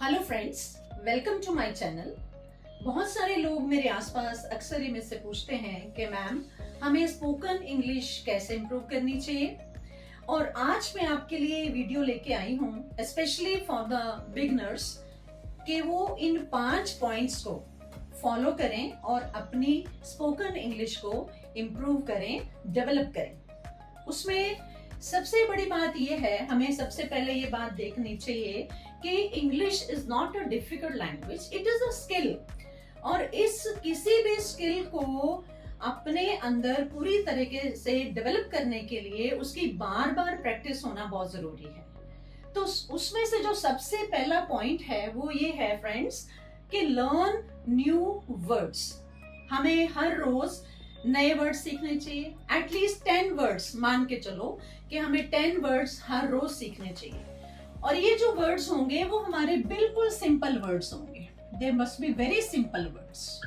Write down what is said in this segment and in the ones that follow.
Hello friends, welcome to my channel. बहुत सारे लोग मेरे आसपास अक्सर ही मुझसे पूछते हैं कि मैम हमें स्पोकन इंग्लिश कैसे इम्प्रूव करनी चाहिए। और आज मैं आपके लिए वीडियो लेके आई हूँ स्पेशली फॉर द बिगनर्स कि वो इन 5 पॉइंट्स को फॉलो करें और अपनी स्पोकन इंग्लिश को इम्प्रूव करें, डेवलप करें। उसमें सबसे बड़ी बात यह है, हमें सबसे पहले ये बात देखनी चाहिए कि English is not a difficult language, it is a skill. और इस किसी भी स्किल को अपने अंदर पूरी तरीके से डेवलप करने के लिए उसकी बार बार प्रैक्टिस होना बहुत जरूरी है। तो उसमें से जो सबसे पहला पॉइंट है वो ये है फ्रेंड्स कि लर्न न्यू वर्ड्स। हमें हर रोज नए वर्ड्स सीखने चाहिए। एटलीस्ट 10 वर्ड्स मान के चलो कि हमें 10 वर्ड्स हर रोज सीखने चाहिए। और ये जो वर्ड्स होंगे वो हमारे बिल्कुल सिंपल वर्ड्स होंगे। They must be very simple words.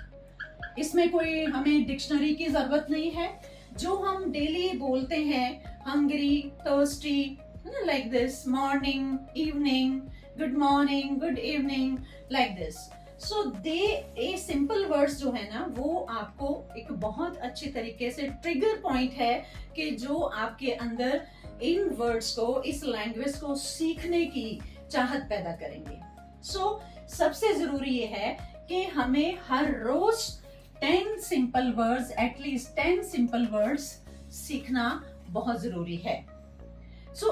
इसमें कोई हमें डिक्शनरी की जरूरत नहीं है। जो हम डेली बोलते हैं, hungry, thirsty, like this, morning, evening, good morning, good evening, like this. So ये सिंपल वर्ड्स जो है ना वो आपको एक बहुत अच्छी तरीके से ट्रिगर पॉइंट है कि जो आपके अंदर इन वर्ड्स को, इस लैंग्वेज को सीखने की चाहत पैदा करेंगे। सबसे जरूरी ये है कि हमें हर रोज 10 simple words, at least 10 simple words सीखना बहुत जरूरी है।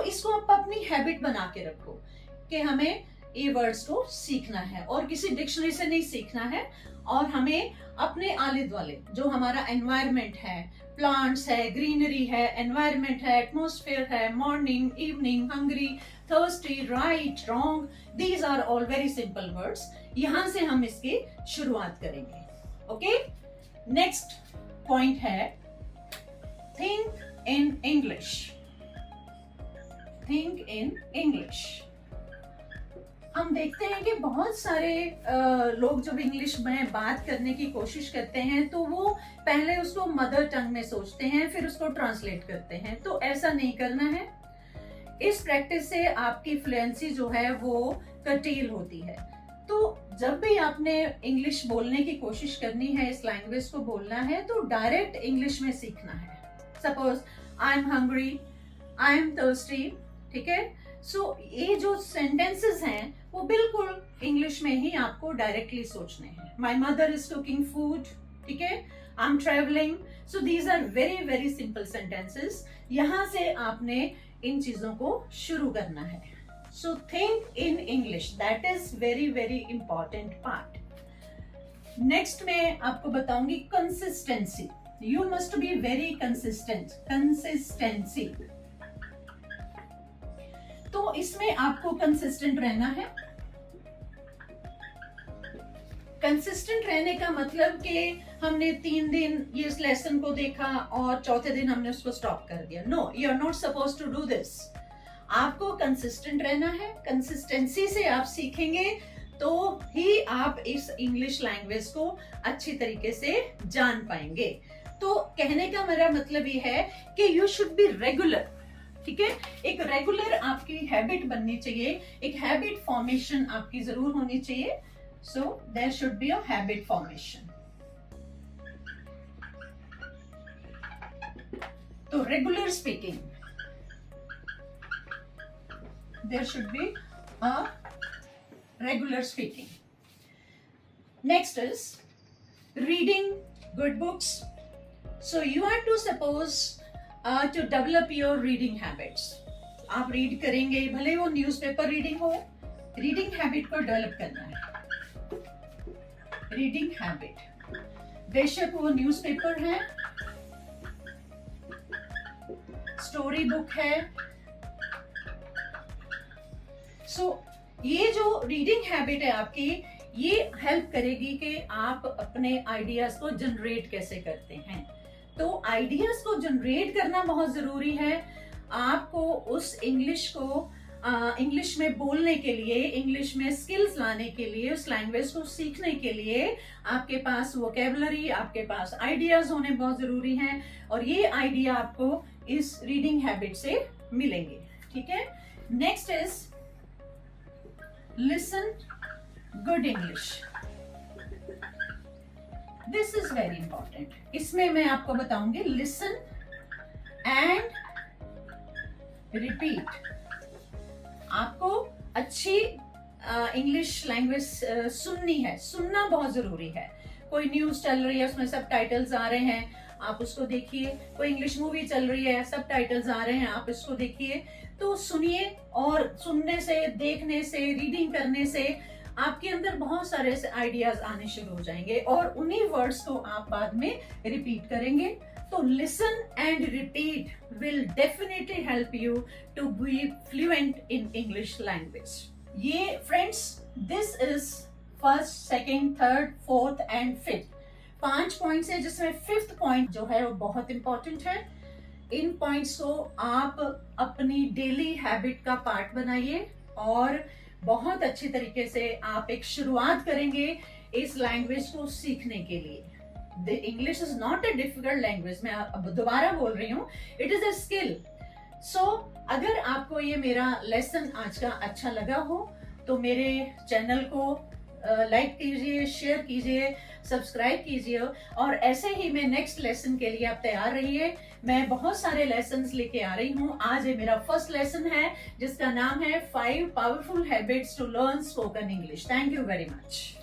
इसको आप अपनी हैबिट बना के रखो कि हमें ये वर्ड्स को सीखना है और किसी डिक्शनरी से नहीं सीखना है। और हमें अपने आले दुआले जो हमारा एनवायरनमेंट है, प्लांट्स है, ग्रीनरी है, एनवायरनमेंट है, एटमॉस्फेयर है, morning, evening, hungry, thirsty, right, wrong, these are all very simple words. यहां से हम इसकी शुरुआत करेंगे। ओके, नेक्स्ट पॉइंट है think in English. Think in English. हम देखते हैं कि बहुत सारे लोग जब इंग्लिश में बात करने की कोशिश करते हैं तो वो पहले उसको मदर टंग में सोचते हैं, फिर उसको ट्रांसलेट करते हैं। तो ऐसा नहीं करना है। इस प्रैक्टिस से आपकी फ्लुएंसी जो है वो कर्टेल होती है। तो जब भी आपने इंग्लिश बोलने की कोशिश करनी है, इस लैंग्वेज को बोलना है, तो डायरेक्ट इंग्लिश में सीखना है। Suppose I am hungry, I am thirsty, ठीक है। ये जो सेंटेंसेस हैं वो बिल्कुल इंग्लिश में ही आपको डायरेक्टली सोचने हैं। My mother is cooking food, ठीक है। I am travelling. So these are very very simple sentences. यहां से आपने इन चीजों को शुरू करना है। So think in English, that is very very important part. Next मैं आपको बताऊंगी consistency. You must be very consistent. Consistency, तो इसमें आपको कंसिस्टेंट रहना है। कंसिस्टेंट रहने का मतलब कि हमने 3 दिन ये इस लेसन को देखा और चौथे दिन हमने उसको स्टॉप कर दिया। No, you are not suppose to do this. आपको कंसिस्टेंट रहना है। कंसिस्टेंसी से आप सीखेंगे तो ही आप इस इंग्लिश लैंग्वेज को अच्छी तरीके से जान पाएंगे। तो कहने का मेरा मतलब ये है कि यू शुड बी रेगुलर, ठीक है। एक रेगुलर आपकी हैबिट बननी चाहिए, एक हैबिट फॉर्मेशन आपकी जरूर होनी चाहिए। So there should be a habit formation. तो regular speaking, there should be a regular speaking. Next is reading good books. So you are to suppose to develop your reading habits. आप read करेंगे, भले वो newspaper reading हो, reading habit को develop करना है। Reading habit, बेशक वो न्यूज़पेपर है, स्टोरी बुक है। ये जो रीडिंग हैबिट है आपकी, ये हेल्प करेगी कि आप अपने आइडियाज को जनरेट कैसे करते हैं। तो आइडियाज को जनरेट करना बहुत जरूरी है। आपको उस इंग्लिश को इंग्लिश में बोलने के लिए, इंग्लिश में स्किल्स लाने के लिए, उस लैंग्वेज को सीखने के लिए आपके पास वोकेबलरी, आपके पास आइडियाज होने बहुत जरूरी हैं। और ये आइडिया आपको इस रीडिंग हैबिट से मिलेंगे, ठीक है। Next is listen good English. This is very important. इसमें मैं आपको बताऊंगी लिसन एंड रिपीट। आपको अच्छी इंग्लिश लैंग्वेज सुननी है, सुनना बहुत जरूरी है। कोई न्यूज चल रही है, उसमें सब टाइटल्स आ रहे हैं, आप उसको देखिए। कोई इंग्लिश मूवी चल रही है, सब टाइटल्स आ रहे हैं, आप इसको देखिए। तो सुनिए, और सुनने से, देखने से, रीडिंग करने से आपके अंदर बहुत सारे आइडियाज आने शुरू हो जाएंगे और उन्हीं वर्ड्स को आप बाद में रिपीट करेंगे। तो listen and repeat will definitely help you to be fluent in English language. ये friends, this is first, second, third, fourth and fifth 5 points है, जिसमें फिफ्थ पॉइंट जो है वो बहुत इंपॉर्टेंट है। इन पॉइंट्स को आप अपनी डेली हैबिट का पार्ट बनाइए और बहुत अच्छी तरीके से आप एक शुरुआत करेंगे इस लैंग्वेज को सीखने के लिए। English is not a difficult language, मैं अब दोबारा बोल रही हूँ, इट इज अ स्किल। सो अगर आपको ये मेरा लेसन आज का अच्छा लगा हो तो मेरे चैनल को लाइक कीजिए, शेयर कीजिए, सब्सक्राइब कीजिए, और ऐसे ही मैं नेक्स्ट लेसन के लिए आप तैयार रहिए। मैं बहुत सारे लेसन्स लेके आ रही हूँ। आज ये मेरा फर्स्ट लेसन है जिसका नाम है 5 powerful habits to learn spoken English. Thank you very much.